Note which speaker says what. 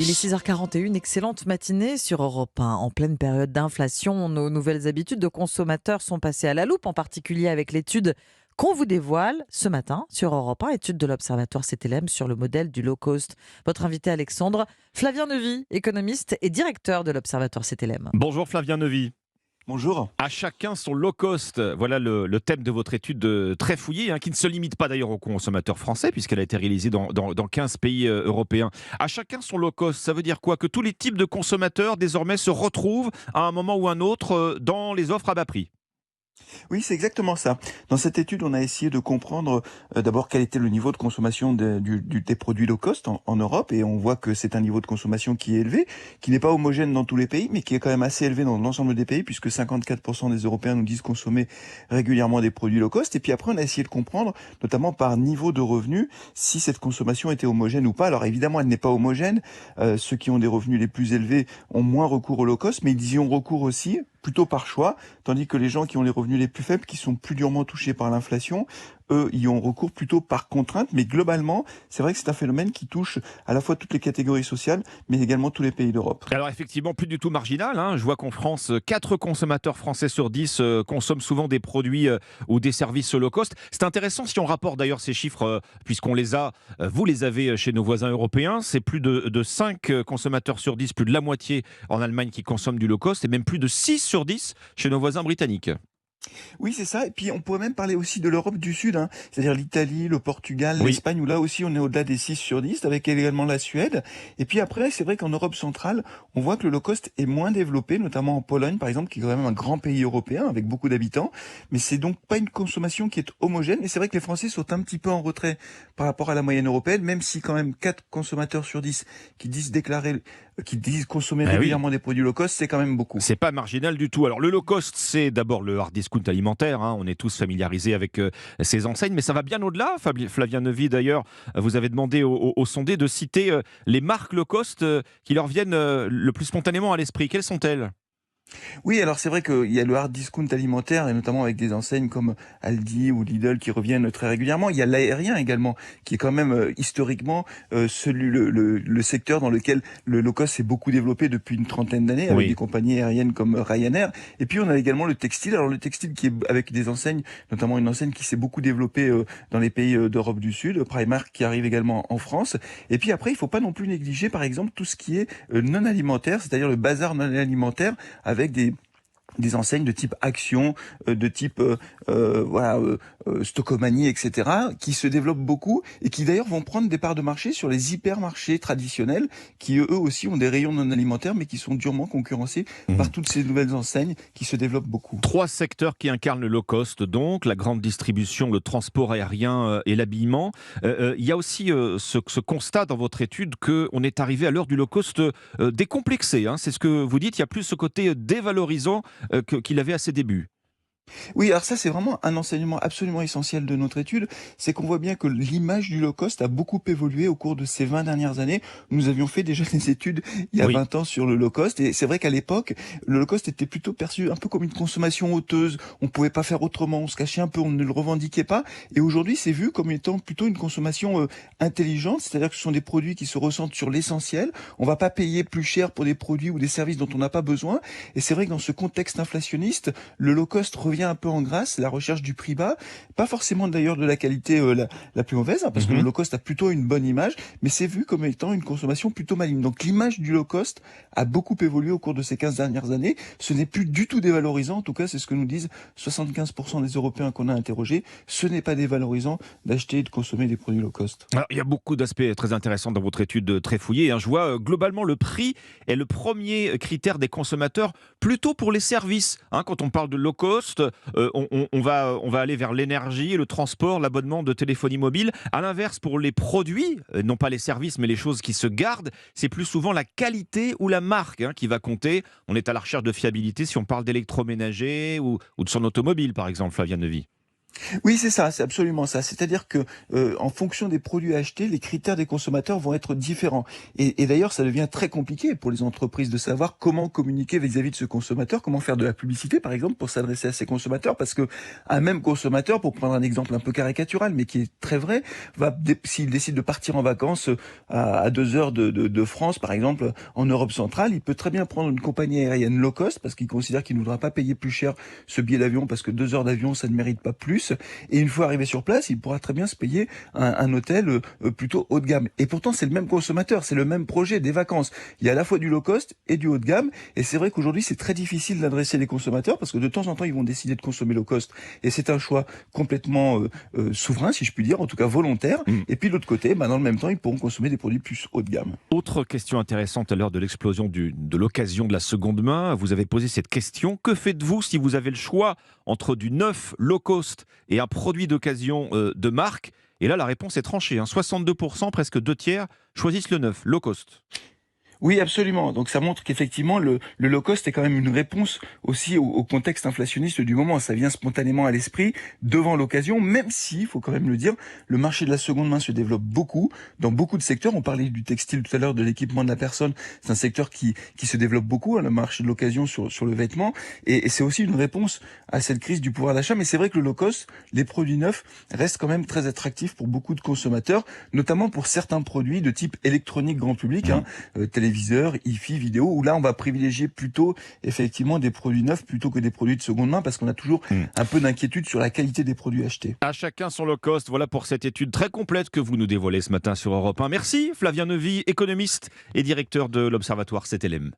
Speaker 1: Il est 6h41, excellente matinée sur Europe 1. En pleine période d'inflation, nos nouvelles habitudes de consommateurs sont passées à la loupe, en particulier avec l'étude qu'on vous dévoile ce matin sur Europe 1, étude de l'Observatoire CTLM sur le modèle du low cost. Votre invité Alexandre Flavien Neuvy, économiste et directeur de l'Observatoire CTLM.
Speaker 2: Bonjour Flavien Neuvy.
Speaker 3: Bonjour.
Speaker 2: À chacun son low cost. Voilà le thème de votre étude très fouillée, qui ne se limite pas d'ailleurs aux consommateurs français, puisqu'elle a été réalisée dans 15 pays européens. À chacun son low cost, ça veut dire quoi? Que tous les types de consommateurs désormais se retrouvent à un moment ou un autre dans les offres à bas prix.
Speaker 3: Oui, c'est exactement ça. Dans cette étude, on a essayé de comprendre d'abord quel était le niveau de consommation des produits low cost en Europe, et on voit que c'est un niveau de consommation qui est élevé, qui n'est pas homogène dans tous les pays, mais qui est quand même assez élevé dans l'ensemble des pays, puisque 54% des Européens nous disent consommer régulièrement des produits low cost. Et puis après, on a essayé de comprendre, notamment par niveau de revenu, si cette consommation était homogène ou pas. Alors évidemment, elle n'est pas homogène. Ceux qui ont des revenus les plus élevés ont moins recours au low cost, mais ils y ont recours aussi plutôt par choix, tandis que les gens qui ont les revenus les plus faibles, qui sont plus durement touchés par l'inflation, eux, y ont recours plutôt par contrainte. Mais globalement, c'est vrai que c'est un phénomène qui touche à la fois toutes les catégories sociales, mais également tous les pays d'Europe.
Speaker 2: Alors effectivement, plus du tout marginal. Je vois qu'en France, 4 consommateurs français sur 10 consomment souvent des produits ou des services low cost. C'est intéressant si on rapporte d'ailleurs ces chiffres, puisqu'on les a, vous les avez chez nos voisins européens. C'est plus de 5 consommateurs sur 10, plus de la moitié en Allemagne qui consomment du low cost, et même plus de 6 sur 10 chez nos voisins britanniques.
Speaker 3: Oui, c'est ça. Et puis, on pourrait même parler aussi de l'Europe du Sud, c'est-à-dire l'Italie, le Portugal,
Speaker 2: Oui.
Speaker 3: l'Espagne, où là aussi on est au-delà des 6 sur 10, avec également la Suède. Et puis après, c'est vrai qu'en Europe centrale, on voit que le low cost est moins développé, notamment en Pologne, par exemple, qui est quand même un grand pays européen avec beaucoup d'habitants. Mais c'est donc pas une consommation qui est homogène. Et c'est vrai que les Français sont un petit peu en retrait par rapport à la moyenne européenne, même si quand même 4 consommateurs sur 10 qui disent consommer
Speaker 2: Ah oui.
Speaker 3: régulièrement des produits low cost, c'est quand même beaucoup.
Speaker 2: C'est pas marginal du tout. Alors le low cost, c'est d'abord le hard discount alimentaire. On est tous familiarisés avec ces enseignes, mais ça va bien au-delà. Flavien Neuvy, d'ailleurs, vous avez demandé aux sondés de citer les marques low cost qui leur viennent le plus spontanément à l'esprit. Quelles sont-elles?
Speaker 3: Oui, alors c'est vrai qu'il y a le hard discount alimentaire, et notamment avec des enseignes comme Aldi ou Lidl qui reviennent très régulièrement. Il y a l'aérien également, qui est quand même historiquement le secteur dans lequel le low cost s'est beaucoup développé depuis une trentaine d'années, avec des
Speaker 2: Oui.
Speaker 3: compagnies aériennes comme Ryanair. Et puis on a également le textile. Alors le textile qui est avec des enseignes, notamment une enseigne qui s'est beaucoup développée dans les pays d'Europe du Sud, Primark, qui arrive également en France. Et puis après, il faut pas non plus négliger, par exemple, tout ce qui est non alimentaire, c'est-à-dire le bazar non alimentaire, avec des enseignes de type Action, de type Stocomanie, etc., qui se développent beaucoup et qui d'ailleurs vont prendre des parts de marché sur les hypermarchés traditionnels, qui eux aussi ont des rayons non alimentaires, mais qui sont durement concurrencés par toutes ces nouvelles enseignes qui se développent beaucoup.
Speaker 2: 3 secteurs qui incarnent le low cost, donc la grande distribution, le transport aérien et l'habillement. Il y a aussi ce constat dans votre étude qu'on est arrivé à l'heure du low cost décomplexé. C'est ce que vous dites, il y a plus ce côté dévalorisant qu'il avait à ses débuts.
Speaker 3: Oui, alors ça, c'est vraiment un enseignement absolument essentiel de notre étude, c'est qu'on voit bien que l'image du low cost a beaucoup évolué au cours de ces 20 dernières années. Nous avions fait déjà des études il y a
Speaker 2: Oui.
Speaker 3: 20 ans sur le low cost, et c'est vrai qu'à l'époque, le low cost était plutôt perçu un peu comme une consommation honteuse. On pouvait pas faire autrement, on se cachait un peu, on ne le revendiquait pas. Et aujourd'hui, c'est vu comme étant plutôt une consommation intelligente, c'est-à-dire que ce sont des produits qui se ressentent sur l'essentiel. On va pas payer plus cher pour des produits ou des services dont on n'a pas besoin. Et c'est vrai que dans ce contexte inflationniste, le low cost revient un peu en grâce, la recherche du prix bas, pas forcément d'ailleurs de la qualité la plus mauvaise, parce que le
Speaker 2: Mhm.
Speaker 3: low cost a plutôt une bonne image, mais c'est vu comme étant une consommation plutôt maligne. Donc l'image du low cost a beaucoup évolué au cours de ces 15 dernières années. Ce n'est plus du tout dévalorisant, en tout cas c'est ce que nous disent 75% des Européens qu'on a interrogés. Ce n'est pas dévalorisant d'acheter et de consommer des produits low cost.
Speaker 2: Alors, il y a beaucoup d'aspects très intéressants dans votre étude très fouillée. Je vois globalement le prix est le premier critère des consommateurs, plutôt pour les services. Quand on parle de low cost, on va aller vers l'énergie, le transport, l'abonnement de téléphonie mobile. À l'inverse, pour les produits, non pas les services, mais les choses qui se gardent, c'est plus souvent la qualité ou la marque qui va compter. On est à la recherche de fiabilité si on parle d'électroménager ou de son automobile, par exemple, Flavien Neuvy.
Speaker 3: Oui, c'est ça, c'est absolument ça. C'est-à-dire que, en fonction des produits achetés, les critères des consommateurs vont être différents. Et d'ailleurs, ça devient très compliqué pour les entreprises de savoir comment communiquer vis-à-vis de ce consommateur, comment faire de la publicité, par exemple, pour s'adresser à ces consommateurs. Parce que un même consommateur, pour prendre un exemple un peu caricatural, mais qui est très vrai, s'il décide de partir en vacances à 2 heures de France, par exemple, en Europe centrale, il peut très bien prendre une compagnie aérienne low cost parce qu'il considère qu'il ne voudra pas payer plus cher ce billet d'avion parce que 2 heures d'avion, ça ne mérite pas plus. Et une fois arrivé sur place, il pourra très bien se payer un hôtel plutôt haut de gamme. Et pourtant, c'est le même consommateur, c'est le même projet des vacances. Il y a à la fois du low cost et du haut de gamme. Et c'est vrai qu'aujourd'hui, c'est très difficile d'adresser les consommateurs parce que de temps en temps, ils vont décider de consommer low cost. Et c'est un choix complètement souverain, si je puis dire, en tout cas volontaire. Et puis de l'autre côté, dans le même temps, ils pourront consommer des produits plus haut de gamme.
Speaker 2: Autre question intéressante à l'heure de l'explosion de l'occasion de la seconde main. Vous avez posé cette question. Que faites-vous si vous avez le choix entre du neuf low cost et un produit d'occasion de marque? Et là, la réponse est tranchée. 62%, presque 2 tiers, choisissent le neuf, low cost.
Speaker 3: Oui, absolument. Donc ça montre qu'effectivement, le low cost est quand même une réponse aussi au contexte inflationniste du moment. Ça vient spontanément à l'esprit devant l'occasion, même si, il faut quand même le dire, le marché de la seconde main se développe beaucoup, dans beaucoup de secteurs. On parlait du textile tout à l'heure, de l'équipement de la personne. C'est un secteur qui se développe beaucoup, le marché de l'occasion sur le vêtement. Et c'est aussi une réponse à cette crise du pouvoir d'achat. Mais c'est vrai que le low cost, les produits neufs, restent quand même très attractifs pour beaucoup de consommateurs, notamment pour certains produits de type électronique grand public, téléviseur, hi-fi, vidéo, où là on va privilégier plutôt effectivement des produits neufs plutôt que des produits de seconde main parce qu'on a toujours un peu d'inquiétude sur la qualité des produits achetés.
Speaker 2: À chacun son low cost. Voilà pour cette étude très complète que vous nous dévoilez ce matin sur Europe 1. Merci Flavien Neuvy, économiste et directeur de l'Observatoire CTLM.